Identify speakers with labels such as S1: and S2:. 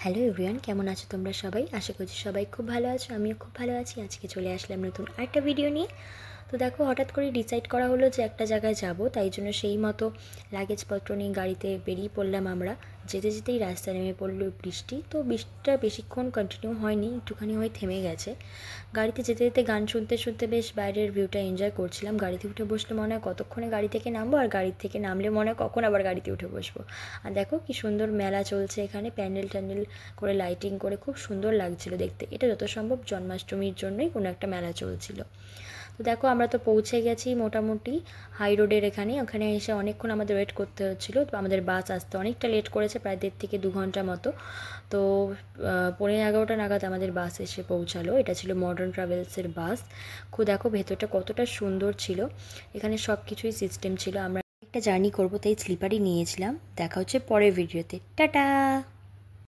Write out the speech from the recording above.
S1: Hello everyone, কেমন আছো তোমরা সবাই? আশা করছি সবাই খুব ভালো আছো। আমিও খুব ভালো আছি। আজকে চলে আসলাম নতুন আরেকটা ভিডিও নিয়ে। তো দেখো, হঠাৎ করে ডিসাইড করা হলো যে একটা জায়গায় যাব, তাই জন্য সেই মতো লাগেজপত্র নিয়ে গাড়িতে বেরিয়ে পড়লাম আমরা। যেতে যেতেই রাস্তায় নেমে পড়লো বৃষ্টি। তো বৃষ্টিটা বেশিক্ষণ কন্টিনিউ হয়নি, একটুখানি হয়ে থেমে গেছে। গাড়িতে যেতে যেতে গান শুনতে শুনতে বেশ বাইরের ভিউটা এনজয় করছিলাম। গাড়িতে উঠে বসলে মনে হয় কতক্ষণে গাড়ি থেকে নামবো, আর গাড়ি থেকে নামলে মনে হয় কখন আবার গাড়িতে উঠে বসবো। আর দেখো কি সুন্দর মেলা চলছে এখানে, প্যান্ডেল ট্যান্ডেল করে লাইটিং করে খুব সুন্দর লাগছিল দেখতে। এটা যত সম্ভব জন্মাষ্টমীর জন্যই কোনো একটা মেলা চলছিল। তো দেখো, আমরা তো পৌঁছে গেছি মোটামুটি হাই রোডের এখানে। ওখানে এসে অনেকক্ষণ আমাদের ওয়েট করতে হচ্ছিলো। তো আমাদের বাস আসতে অনেকটা লেট করেছে, প্রায় 1.5 থেকে 2 ঘন্টা মতো। তো 11:15 নাগাদ আমাদের বাস এসে পৌঁছালো। এটা ছিল মডার্ন ট্রাভেলসের বাস। দেখো ভেতরটা কতটা সুন্দর ছিল, এখানে সব কিছুই সিস্টেম ছিল। আমরা একটা জার্নি করবো তাই স্লিপারই নিয়েছিলাম। দেখা হচ্ছে পরের ভিডিওতে। টাটা।